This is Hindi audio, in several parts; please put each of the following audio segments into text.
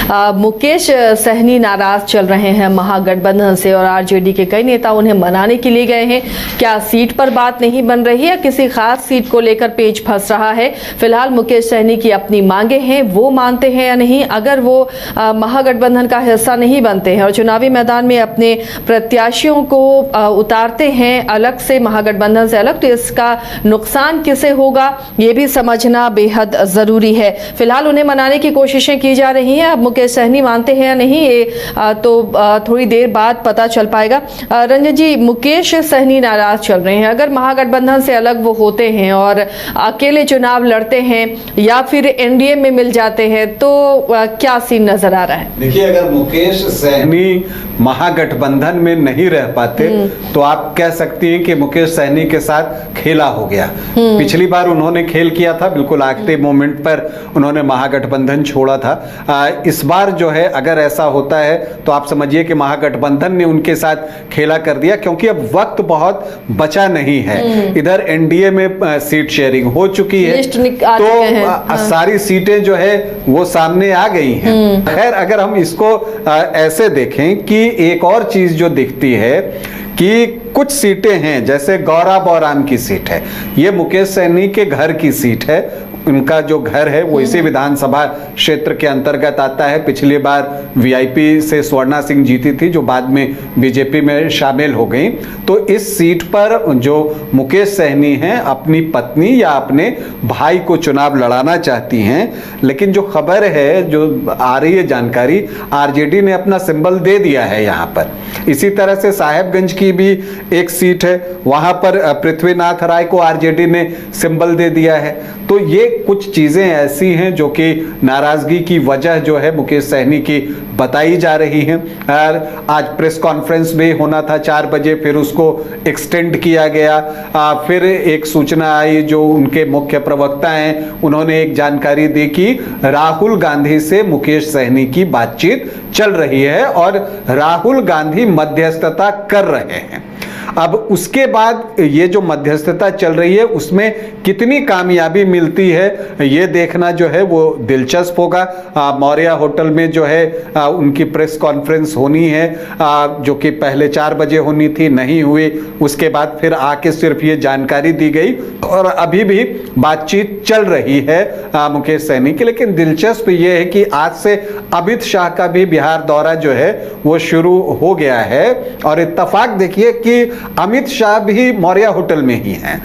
मुकेश सहनी नाराज चल रहे हैं महागठबंधन से और आरजेडी के कई नेता उन्हें मनाने के लिए गए हैं। क्या सीट पर बात नहीं बन रही है, किसी खास सीट को लेकर पेच फंस रहा है? फिलहाल मुकेश सहनी की अपनी मांगे हैं, वो मानते हैं या नहीं? अगर वो महागठबंधन का हिस्सा नहीं बनते हैं और चुनावी मैदान में अपने प्रत्याशियों को उतारते हैं अलग से, महागठबंधन से अलग, तो इसका नुकसान किसे होगा ये भी समझना बेहद जरूरी है। फिलहाल उन्हें मनाने की कोशिशें की जा रही हैं। अब मुकेश सहनी मानते हैं या नहीं ये तो थोड़ी देर बाद पता चल पाएगा। रंजन जी, मुकेश सहनी नाराज चल रहे हैं, अगर महागठबंधन से अलग वो होते हैं और अकेले चुनाव लड़ते हैं या फिर एनडीए में मिल जाते हैं तो क्या सीन नजर आ रहा है? देखिए, अगर मुकेश सहनी महागठबंधन में नहीं रह पाते तो आप कह सकती हैं कि मुकेश सहनी के साथ खेला हो गया। पिछली बार उन्होंने खेल किया था, बिल्कुल आखिरी मोमेंट पर उन्होंने महागठबंधन छोड़ा था। इस बार जो है अगर ऐसा होता है तो आप समझिए कि महागठबंधन ने उनके साथ खेला कर दिया, क्योंकि अब वक्त बहुत बचा नहीं है। इधर एनडीए में सीट शेयरिंग हो चुकी है तो सारी सीटें जो है वो सामने आ गई हैं। खैर, अगर हम इसको ऐसे देखें कि एक और चीज जो दिखती है कि कुछ सीटें हैं, जैसे गौरा बौराम की सीट है, ये मुकेश सहनी के घर की सीट है। उनका जो घर है वो इसी विधानसभा क्षेत्र के अंतर्गत आता है। पिछली बार वीआईपी से स्वर्णा सिंह जीती थी, जो बाद में बीजेपी में शामिल हो गई। तो इस सीट पर जो मुकेश सहनी हैं अपनी पत्नी या अपने भाई को चुनाव लड़ाना चाहती हैं, लेकिन जो खबर है, जो आ रही है जानकारी, आरजेडी ने अपना सिंबल दे दिया है यहाँ पर। इसी तरह से साहेबगंज की भी एक सीट है, वहां पर पृथ्वीनाथ राय को आरजेडी ने सिंबल दे दिया है। तो ये कुछ चीजें ऐसी हैं जो कि नाराजगी की वजह जो है मुकेश सहनी की बताई जा रही हैं। और आज प्रेस कॉन्फ्रेंस भी होना था 4 बजे, फिर उसको एक्सटेंड किया गया। फिर एक सूचना आई, जो उनके मुख्य प्रवक्ता हैं उन्होंने एक जानकारी दी कि राहुल गांधी से मुकेश सहनी की बातचीत चल रही है और राहुल गांधी मध्यस्थता कर रहे हैं। अब उसके बाद ये जो मध्यस्थता चल रही है उसमें कितनी कामयाबी मिलती है ये देखना जो है वो दिलचस्प होगा। मौर्या होटल में जो है उनकी प्रेस कॉन्फ्रेंस होनी है, जो कि पहले 4 बजे होनी थी, नहीं हुई। उसके बाद फिर आके सिर्फ ये जानकारी दी गई और अभी भी बातचीत चल रही है मुकेश सहनी की। लेकिन दिलचस्प ये है कि आज से अमित शाह का भी बिहार दौरा जो है वो शुरू हो गया है और इत्तेफाक देखिए कि अमित शाह भी मौर्या होटल में ही हैं।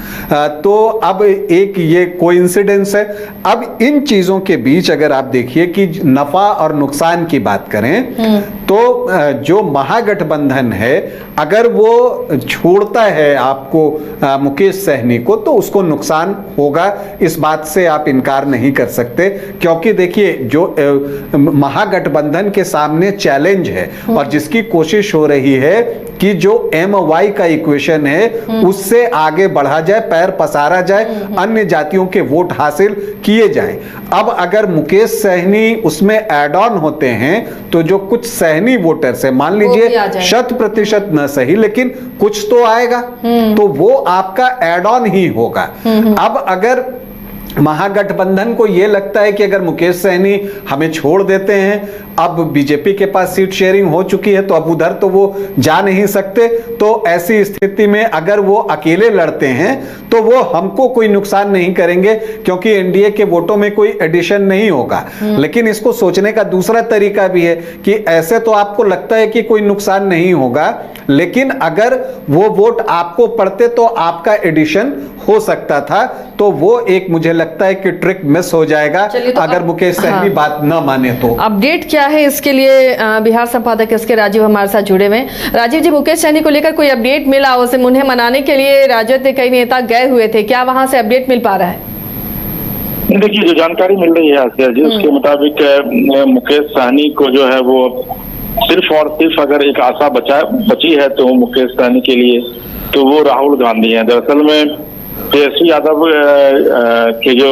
तो अब एक ये कोइंसिडेंस है। अब इन चीजों के बीच अगर आप देखिए कि नफा और नुकसान की बात करें तो जो महागठबंधन है अगर वो छोड़ता है आपको मुकेश सहनी को तो उसको नुकसान होगा, इस बात से आप इनकार नहीं कर सकते। क्योंकि देखिए जो महागठबंधन के सामने चैलेंज है और जिसकी कोशिश हो रही है कि जो MY का इक्वेशन है उससे आगे बढ़ा जाए, पैर पसारा जाए, अन्य जातियों के वोट हासिल किए जाएं। अब अगर मुकेश सहनी उसमें ऐड ऑन होते हैं तो जो कुछ सहनी वोटर्स है, मान लीजिए 100% न सही लेकिन कुछ तो आएगा, तो वो आपका ऐड ऑन ही होगा। अब अगर महागठबंधन को यह लगता है कि अगर मुकेश सहनी हमें छोड़ देते हैं, अब बीजेपी के पास सीट शेयरिंग हो चुकी है तो अब उधर तो वो जा नहीं सकते, तो ऐसी स्थिति में अगर वो अकेले लड़ते हैं तो वो हमको कोई नुकसान नहीं करेंगे क्योंकि एनडीए के वोटों में कोई एडिशन नहीं होगा। लेकिन इसको सोचने का दूसरा तरीका भी है कि ऐसे तो आपको लगता है कि कोई नुकसान नहीं होगा, लेकिन अगर वो वोट आपको पड़ते तो आपका एडिशन हो सकता था। तो वो एक मुझे लगता है कि ट्रिक मिस हो जाएगा तो अगर मुकेश सहनी बात न माने तो। अपडेट क्या है इसके लिए बिहार संपादक इसके राजीव हमारे साथ जुड़े हुए हैं। राजीव जी, मुकेश सहनी को लेकर कोई अपडेट मिला? उसे उन्हें मनाने के लिए राजद के कई नेता गए हुए थे, क्या वहां से अपडेट मिल पा रहा है? देखिए, जो जानकारी मिल रही है आसिया जी, उसके मुताबिक मुकेश सहनी को जो है वो सिर्फ और सिर्फ अगर एक आशा बची है तो मुकेश सहनी के लिए तो वो राहुल गांधी है। दरअसल में तेजस्वी यादव के जो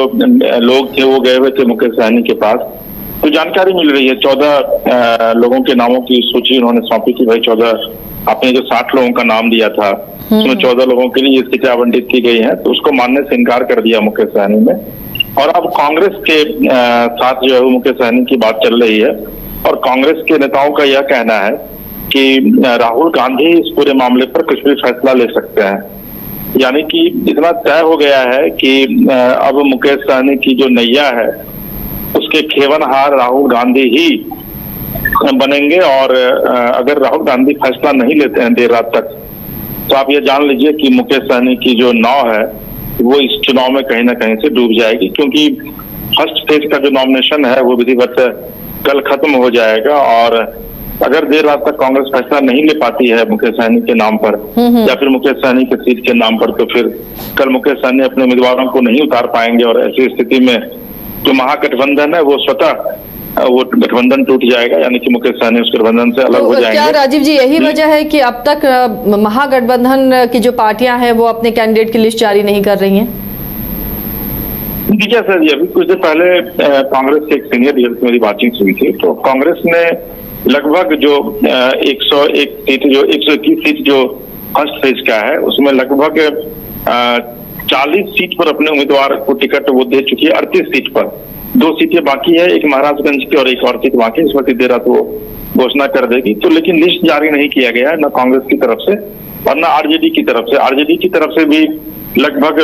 लोग थे वो गए हुए थे मुकेश सहनी के पास। तो जानकारी मिल रही है 14 लोगों के नामों की सूची उन्होंने सौंपी थी। भाई 14 आपने जो 60 लोगों का नाम दिया था उसमें 14 लोगों के लिए सीटें आवंटित की गई हैं, तो उसको मानने से इनकार कर दिया मुकेश सहनी ने। और अब कांग्रेस के साथ जो है मुकेश सहनी की बात चल रही है और कांग्रेस के नेताओं का यह कहना है कि राहुल गांधी इस पूरे मामले पर कुछ भी फैसला ले सकते हैं। यानी कि इतना तय हो गया है कि अब मुकेश सहनी की जो नैया है उसके खेवनहार राहुल गांधी ही बनेंगे। और अगर राहुल गांधी फैसला नहीं लेते हैं देर रात तक, तो आप ये जान लीजिए कि मुकेश सहनी की जो नाव है वो इस चुनाव में कहीं ना कहीं से डूब जाएगी, क्योंकि फर्स्ट फेज का जो नॉमिनेशन है वो विधिवत कल खत्म हो जाएगा। और अगर देर रात तक कांग्रेस फैसला नहीं ले पाती है मुकेश सहनी के नाम पर या फिर मुकेश सहनी के सीट के नाम पर, तो फिर कल मुकेश सहनी अपने उम्मीदवारों को नहीं उतार पाएंगे और ऐसी स्थिति में जो महागठबंधन है वो स्वतः वो गठबंधन टूट जाएगा, यानी कि मुकेश सहनी उस गठबंधन से अलग हो जाएंगे। क्या राजीव जी यही वजह है कि अब तक महागठबंधन की जो पार्टियां हैं वो अपने कैंडिडेट की लिस्ट जारी नहीं कर रही हैं? देखिए सर, अभी कुछ देर पहले कांग्रेस के एक सीनियर लीडर से मेरी बातचीत हुई थी, तो कांग्रेस ने लगभग जो 101 सीट जो 121 सीट जो फर्स्ट फेज का है उसमें लगभग 40 सीट पर अपने उम्मीदवार को टिकट वो दे चुकी है। 38 सीट पर 2 सीटें बाकी है, एक महाराजगंज की और एक और सीट बाकी है, इस वक्त देर रात वो घोषणा कर देगी। तो लेकिन लिस्ट जारी नहीं किया गया है, न कांग्रेस की तरफ से और न आरजेडी की तरफ से। आरजेडी की तरफ से भी लगभग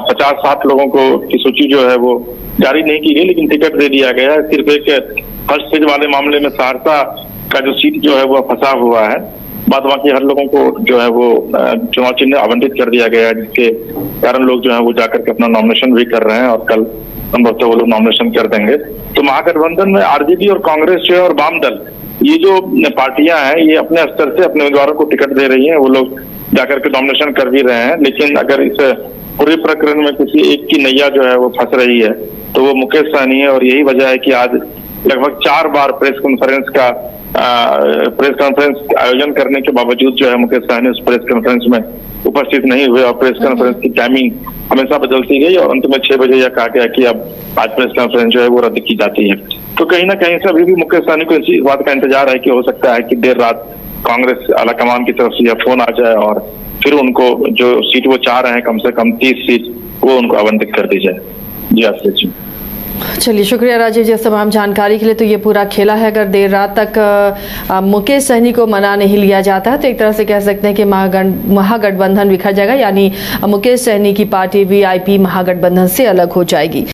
50-60 लोगों को की सूची जो है वो जारी नहीं की गई, लेकिन टिकट दे दिया गया है। सिर्फ एक फर्स्ट फेज वाले मामले में सहरसा का जो सीट जो है वो फंसा हुआ है, बाद बाकी हर लोगों को जो है वो चुनाव चिन्ह आवंटित कर दिया गया है, जिसके कारण लोग जो है वो जाकर के अपना नॉमिनेशन भी कर रहे हैं और कल संभवतः वो लोग नॉमिनेशन कर देंगे। तो महागठबंधन में आरजेडी और कांग्रेस जो है और वाम दल, ये जो पार्टियां हैं ये अपने स्तर से अपने उम्मीदवारों को टिकट दे रही हैं, वो लोग जाकर के नॉमिनेशन कर भी रहे हैं। लेकिन अगर इस पूरे प्रकरण में किसी एक की नैया जो है वो फंस रही है तो वो मुकेश सहनी है। और यही वजह है कि आज लगभग 4 बार प्रेस कॉन्फ्रेंस आयोजन करने के बावजूद जो है मुकेश सहनी उस प्रेस कॉन्फ्रेंस में उपस्थित नहीं हुए और प्रेस कॉन्फ्रेंस की टाइमिंग हमेशा बदलती गई और अंत में 6 बजे यह कहा गया कि अब आज प्रेस कॉन्फ्रेंस जो है वो रद्द की जाती है। तो कहीं ना कहीं से अभी भी मुकेश सहनी को इसी बात का इंतजार है कि हो सकता है कि देर रात कांग्रेस आलाकमान की तरफ से यह फोन आ जाए और फिर उनको जो सीट वो चाह रहे हैं कम से कम 30 सीट वो उनको आवंटित कर दी जाए। जी आश्रित जी। चलिए, शुक्रिया राजीव जी इस तमाम जानकारी के लिए। तो ये पूरा खेला है, अगर देर रात तक मुकेश सहनी को मना नहीं लिया जाता है तो एक तरह से कह सकते हैं कि महागठबंधन बिखर जाएगा, यानी मुकेश सहनी की पार्टी वीआईपी महागठबंधन से अलग हो जाएगी।